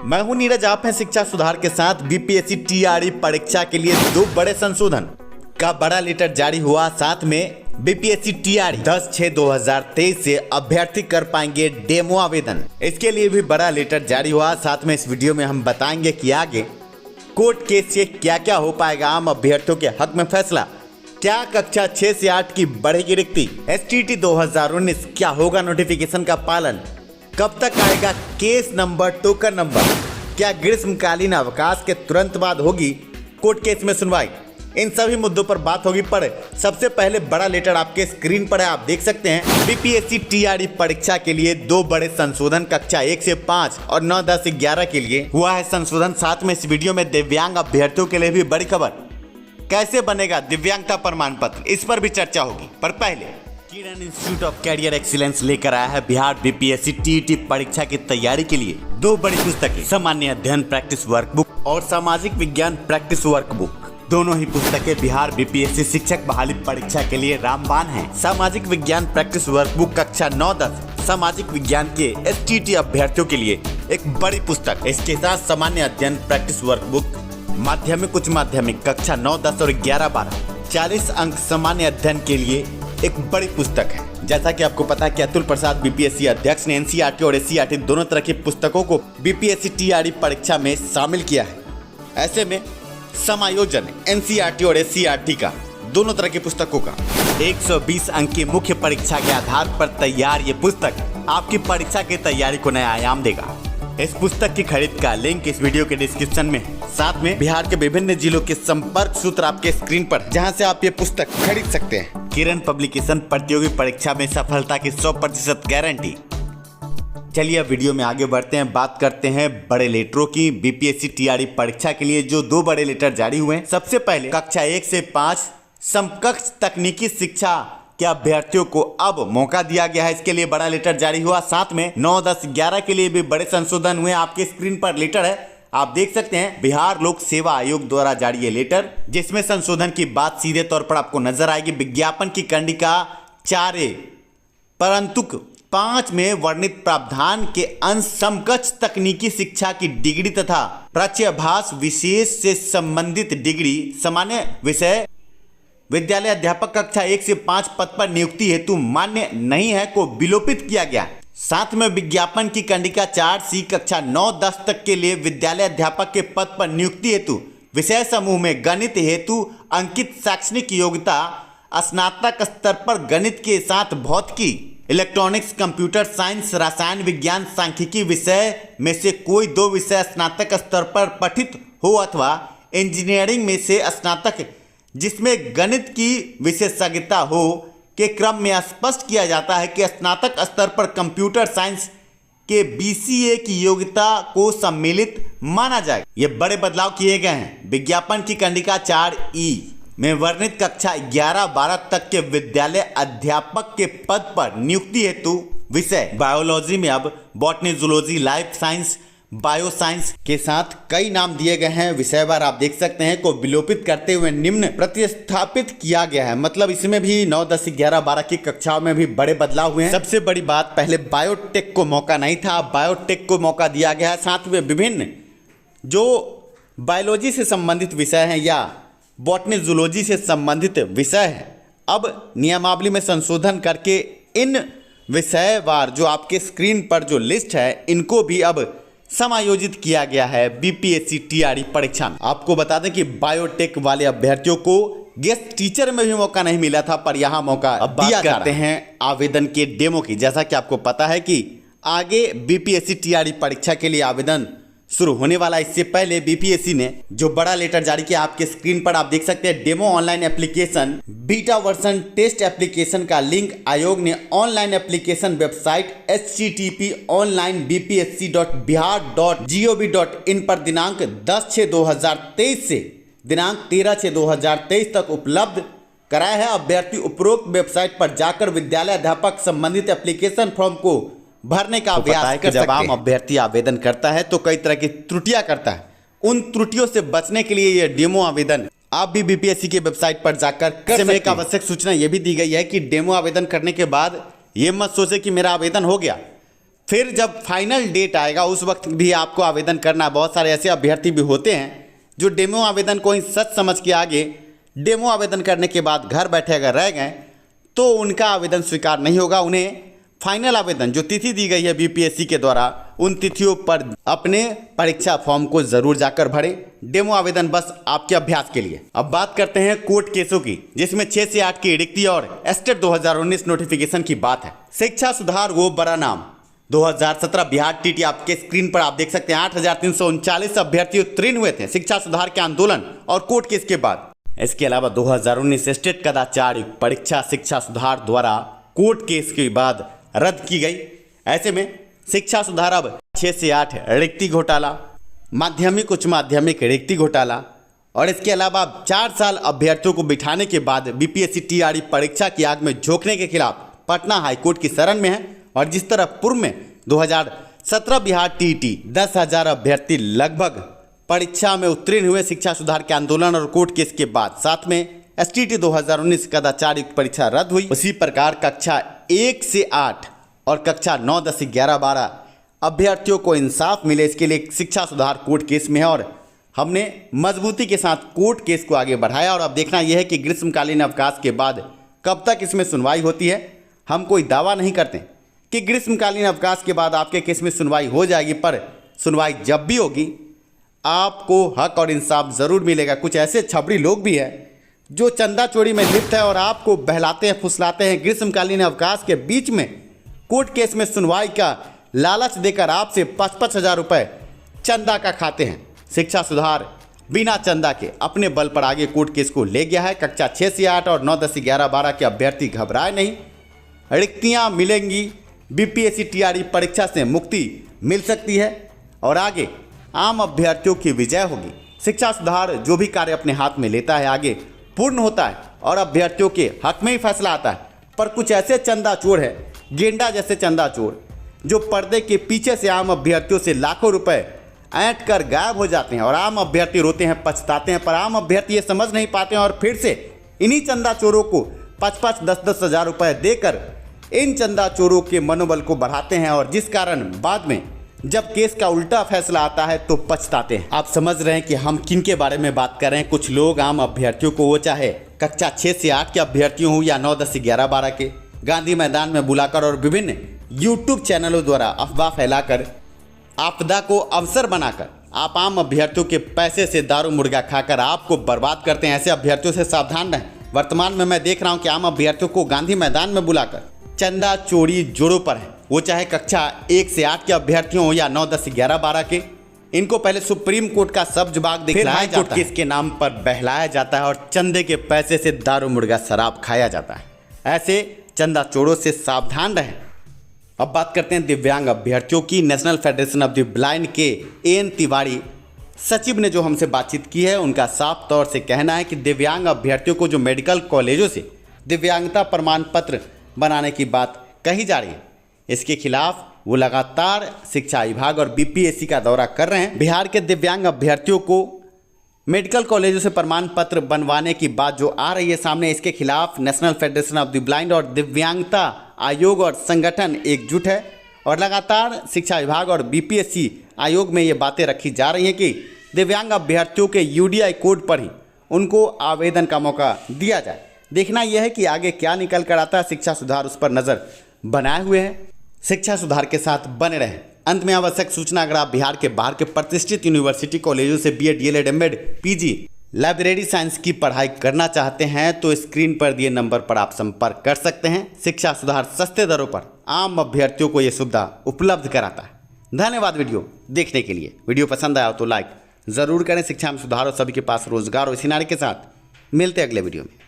मैं हूं नीरज, आप हैं शिक्षा सुधार के साथ। बीपीएससी टीआरई परीक्षा के लिए दो बड़े संशोधन का बड़ा लेटर जारी हुआ। साथ में बीपीएससी टीआरई 10/6/2023 से अभ्यर्थी कर पाएंगे डेमो आवेदन, इसके लिए भी बड़ा लेटर जारी हुआ। साथ में इस वीडियो में हम बताएंगे कि आगे कोर्ट केस से क्या क्या हो पाएगा। आम अभ्यर्थियों के हक में फैसला, क्या कक्षा 6 से 8 की बढ़ेगी रिक्ति, एसटीटी 2019 क्या होगा नोटिफिकेशन का पालन, कब तक आएगा केस नंबर टोकन नंबर, क्या ग्रीष्मकालीन अवकाश के तुरंत बाद होगी कोर्ट केस में सुनवाई, इन सभी मुद्दों पर बात होगी। पर सबसे पहले बड़ा लेटर आपके स्क्रीन पर है, आप देख सकते हैं। बीपीएससी टीआरई परीक्षा के लिए दो बड़े संशोधन कक्षा 1 से 5 और 9, 10, 11 के लिए हुआ है संशोधन। साथ में इस वीडियो में दिव्यांग अभ्यर्थियों के लिए भी बड़ी खबर, कैसे बनेगा दिव्यांगता प्रमाण पत्र, इस पर भी चर्चा होगी। पर पहले किरण इंस्टीट्यूट ऑफ कैरियर एक्सीलेंस लेकर आया है बिहार बीपीएससी टीईटी परीक्षा की तैयारी के लिए दो बड़ी पुस्तकें, सामान्य अध्ययन प्रैक्टिस वर्कबुक और सामाजिक विज्ञान प्रैक्टिस वर्कबुक। दोनों ही पुस्तकें बिहार बीपीएससी शिक्षक बहाली परीक्षा के लिए रामबाण हैं। सामाजिक विज्ञान प्रैक्टिस वर्कबुक कक्षा 9-10 सामाजिक विज्ञान के एसटीटी अभ्यर्थियों के लिए एक बड़ी पुस्तक। इसके साथ सामान्य अध्ययन प्रैक्टिस वर्कबुक माध्यमिक, उच्च माध्यमिक कक्षा 9, 10 और 11-12 40 अंक सामान्य अध्ययन के लिए एक बड़ी पुस्तक है। जैसा कि आपको पता है कि अतुल प्रसाद बीपीएससी अध्यक्ष ने एनसीईआरटी और एससीईआरटी दोनों तरह की पुस्तकों को बीपीएससी टीआरई परीक्षा में शामिल किया है। ऐसे में समायोजन एनसीईआरटी और एससीईआरटी का दोनों तरह की पुस्तकों का 120 अंक की मुख्य परीक्षा के आधार पर तैयार ये पुस्तक आपकी परीक्षा की तैयारी को नया आयाम देगा। इस पुस्तक की खरीद का लिंक इस वीडियो के डिस्क्रिप्शन में है। साथ में बिहार के विभिन्न जिलों के संपर्क सूत्र आपके स्क्रीन पर, जहां से आप ये पुस्तक खरीद सकते हैं। किरण पब्लिकेशन प्रतियोगी परीक्षा में सफलता की 100% गारंटी। चलिए अब वीडियो में आगे बढ़ते हैं, बात करते हैं बड़े लेटरों की। बीपीएससी टीआरई परीक्षा के लिए जो दो बड़े लेटर जारी हुए हैं, सबसे पहले कक्षा 1 से 5 समकक्ष तकनीकी शिक्षा के अभ्यर्थियों को अब मौका दिया गया है, इसके लिए बड़ा लेटर जारी हुआ। साथ में 9, 10, 11 के लिए भी बड़े संशोधन हुए। आपके स्क्रीन पर लेटर है, आप देख सकते हैं। बिहार लोक सेवा आयोग द्वारा जारी ये लेटर, जिसमें संशोधन की बात सीधे तौर पर आपको नजर आएगी। विज्ञापन की कंडिका 4A परंतु 5 में वर्णित प्रावधान के अंश समकक्ष तकनीकी शिक्षा की डिग्री तथा प्राच्यभाष विशेष से संबंधित डिग्री सामान्य विषय विद्यालय अध्यापक कक्षा 1 से 5 पद पर नियुक्ति हेतु मान्य नहीं है को विलोपित किया गया। साथ में विज्ञापन की कंडिका 4C कक्षा 9, 10 तक के लिए विद्यालय अध्यापक के पद पर नियुक्ति हेतु विषय समूह में गणित हेतु अंकित शैक्षणिक योग्यता स्नातक स्तर पर गणित के साथ भौतिकी, इलेक्ट्रॉनिक्स, कंप्यूटर साइंस, रसायन विज्ञान, सांख्यिकी विषय में से कोई दो विषय स्नातक स्तर पर पठित हो अथवा इंजीनियरिंग में से स्नातक जिसमें गणित की विशेषज्ञता हो के क्रम में स्पष्ट किया जाता है कि स्नातक स्तर पर कंप्यूटर साइंस के बीसीए की योग्यता को सम्मिलित माना जाए। ये बड़े बदलाव किए गए हैं। विज्ञापन की कंडिका 4E में वर्णित कक्षा 11-12 तक के विद्यालय अध्यापक के पद पर नियुक्ति हेतु विषय बायोलॉजी में अब botany, zoology, life science, bio science के साथ कई नाम दिए गए हैं। विषयवार आप देख सकते हैं को विलोपित करते हुए निम्न प्रतिस्थापित किया गया है। मतलब इसमें भी 9, 10, 11, 12 की कक्षाओं में भी बड़े बदलाव हुए हैं। सबसे बड़ी बात, पहले बायोटेक को मौका नहीं था, अब बायोटेक को मौका दिया गया है। साथ में विभिन्न जो बायोलॉजी से संबंधित विषय हैं या बॉटनी, जूलॉजी से संबंधित विषय है, अब नियमावली में संशोधन करके इन विषयवार जो आपके स्क्रीन पर जो लिस्ट है, इनको भी अब समायोजित किया गया है बीपीएससी टीआरई परीक्षा में। आपको बता दें कि बायोटेक वाले अभ्यर्थियों को गेस्ट टीचर में भी मौका नहीं मिला था, पर यहां मौका दिया करते हैं आवेदन के डेमो की। जैसा कि आपको पता है कि आगे बीपीएससी टीआरई परीक्षा के लिए आवेदन शुरू होने वाला। इससे पहले बीपीएससी ने जो बड़ा लेटर जारी किया, आपके स्क्रीन पर आप देख सकते हैं। Demo online application beta version test application का लिंक आयोग ने ऑनलाइन एप्लीकेशन वेबसाइट http://bpsc.bihar.gov.in पर दिनांक 10/6/2023 से दिनांक 13/6/2023 तक उपलब्ध कराया है। अभ्यर्थी उपरोक्त वेबसाइट पर जाकर विद्यालय अध्यापक संबंधित एप्लीकेशन फॉर्म को भरने का अभ्यास कर सकते हैं। जब आम अभ्यर्थी आवेदन करता है तो कई तरह की त्रुटियां करता है, उन त्रुटियों से बचने के लिए यह डेमो आवेदन आप भी बीपीएससी की वेबसाइट पर जाकर कर सकते हैं। एक आवश्यक सूचना यह भी दी गई है कि डेमो आवेदन करने के बाद ये मत सोचे कि मेरा आवेदन हो गया, फिर जब फाइनल डेट आएगा उस वक्त भी आपको आवेदन करना है। बहुत सारे ऐसे अभ्यर्थी भी होते हैं जो डेमो आवेदन को ही सच समझ के आगे डेमो आवेदन करने के बाद घर बैठे अगर रह गए तो उनका आवेदन स्वीकार नहीं होगा। उन्हें फाइनल आवेदन जो तिथि दी गई है बीपीएससी के द्वारा उन तिथियों पर अपने परीक्षा फॉर्म को जरूर जाकर भरें। डेमो आवेदन बस आपके अभ्यास के लिए। अब बात करते हैं कोर्ट केसों की, जिसमें 6 से 8 की रिक्ति और एस्टेट 2019 नोटिफिकेशन की बात है। शिक्षा सुधार वो बड़ा नाम 2017 बिहार टीटी आपके स्क्रीन पर आप देख सकते हैं। 8,339 अभ्यर्थी उत्तीर्ण हुए थे शिक्षा सुधार के आंदोलन और कोर्ट केस के बाद। इसके अलावा 2019 स्टेट कदाचार परीक्षा शिक्षा सुधार द्वारा कोर्ट केस के बाद रद्द की गई। ऐसे में शिक्षा सुधार अब 6 से 8 रिक्ति घोटाला, माध्यमिक उच्च माध्यमिक रिक्ति घोटाला और इसके अलावा 4 साल अभ्यर्थियों को बिठाने के बाद बीपीएससी टीआरई परीक्षा की आग में झोंकने के खिलाफ पटना हाईकोर्ट की शरण में है। और जिस तरह पूर्व में 2017 बिहार टीटी 10,000 अभ्यर्थी लगभग परीक्षा में उत्तीर्ण हुए शिक्षा सुधार के आंदोलन और कोर्ट केस के बाद, साथ में एसटीटी 2019 कदाचार युक्त परीक्षा रद्द हुई, उसी प्रकार कक्षा 1 से 8 और कक्षा 9, 10, 11, 12 अभ्यर्थियों को इंसाफ मिले, इसके लिए शिक्षा सुधार कोर्ट केस में है और हमने मजबूती के साथ कोर्ट केस को आगे बढ़ाया। और अब देखना यह है कि ग्रीष्मकालीन अवकाश के बाद कब तक इसमें सुनवाई होती है। हम कोई दावा नहीं करते कि ग्रीष्मकालीन अवकाश के बाद आपके केस में सुनवाई हो जाएगी, पर सुनवाई जब भी होगी आपको हक और इंसाफ ज़रूर मिलेगा। कुछ ऐसे छबड़ी लोग भी हैं जो चंदा चोरी में लिप्त है और आपको बहलाते हैं फुसलाते हैं। ग्रीष्मकालीन अवकाश के बीच में कोर्ट केस में सुनवाई का लालच देकर आपसे 55,000 रुपये चंदा का खाते हैं। शिक्षा सुधार बिना चंदा के अपने बल पर आगे कोर्ट केस को ले गया है। कक्षा 6 से 8 और 9, 10, 11, 12 के अभ्यर्थी घबराए नहीं, रिक्तियाँ मिलेंगी, बीपीएससी टीआरई परीक्षा से मुक्ति मिल सकती है और आगे आम अभ्यर्थियों की विजय होगी। शिक्षा सुधार जो भी कार्य अपने हाथ में लेता है आगे पूर्ण होता है और अभ्यर्थियों के हक में ही फैसला आता है। पर कुछ ऐसे चंदा चोर है, गेंडा जैसे चंदा चोर, जो पर्दे के पीछे से आम अभ्यर्थियों से लाखों रुपए ऐंठ कर गायब हो जाते हैं और आम अभ्यर्थी रोते हैं, पछताते हैं। पर आम अभ्यर्थी ये समझ नहीं पाते हैं और फिर से इन्हीं चंदा चोरों को 5-5, 10-10 हज़ार रुपये देकर इन चंदा चोरों के मनोबल को बढ़ाते हैं और जिस कारण बाद में जब केस का उल्टा फैसला आता है तो पछताते हैं। आप समझ रहे हैं कि हम किन के बारे में बात कर रहे हैं। कुछ लोग आम अभ्यर्थियों को, वो चाहे कक्षा 6 से 8 के अभ्यर्थियों हो या 9, 10, 11, 12 के, गांधी मैदान में बुलाकर और विभिन्न यूट्यूब चैनलों द्वारा अफवाह फैलाकर आपदा को अवसर बनाकर आप आम अभ्यर्थियों के पैसे से दारू मुर्गा खाकर आपको बर्बाद करते हैं। ऐसे अभ्यर्थियों से सावधान रहें। वर्तमान में मैं देख रहा हूं कि आम अभ्यर्थियों को गांधी मैदान में बुलाकर चंदा चोरी जोरों पर है, वो चाहे कक्षा 1 से 8 के अभ्यर्थियों हो या 9, 10, 11, 12 के। इनको पहले सुप्रीम कोर्ट का सब्ज बाग दिखलाया जाता है, इसके नाम पर बहलाया जाता है और चंदे के पैसे से दारू मुर्गा शराब खाया जाता है। ऐसे चंदा चोरों से सावधान रहें। अब बात करते हैं दिव्यांग अभ्यर्थियों की। National federation of the blind के एन तिवारी सचिव ने जो हमसे बातचीत की है, उनका साफ तौर से कहना है कि दिव्यांग अभ्यर्थियों को जो मेडिकल कॉलेजों से दिव्यांगता प्रमाण पत्र बनाने की बात कही जा रही है, इसके खिलाफ वो लगातार शिक्षा विभाग और बीपीएससी का दौरा कर रहे हैं। बिहार के दिव्यांग अभ्यर्थियों को मेडिकल कॉलेजों से प्रमाण पत्र बनवाने की बात जो आ रही है सामने, इसके खिलाफ national federation of the blind और दिव्यांगता आयोग और संगठन एकजुट है और लगातार शिक्षा विभाग और बीपीएससी आयोग में ये बातें रखी जा रही हैं कि दिव्यांग अभ्यर्थियों के यूडीआई कोड पर ही उनको आवेदन का मौका दिया जाए। देखना यह है कि आगे क्या निकल कर आता है। शिक्षा सुधार उस पर नज़र बनाए हुए हैं। शिक्षा सुधार के साथ बने रहें। अंत में आवश्यक सूचना, अगर आप बिहार के बाहर के प्रतिष्ठित यूनिवर्सिटी कॉलेजों से BA, DLEd, MEd, PG, library science की पढ़ाई करना चाहते हैं तो स्क्रीन पर दिए नंबर पर आप संपर्क कर सकते हैं। शिक्षा सुधार सस्ते दरों पर आम अभ्यर्थियों को यह सुविधा उपलब्ध कराता है। धन्यवाद वीडियो देखने के लिए। वीडियो पसंद आया तो लाइक ज़रूर करें। शिक्षा में सुधार और सभी के पास रोजगार और इसी नारे के साथ मिलते अगले वीडियो में।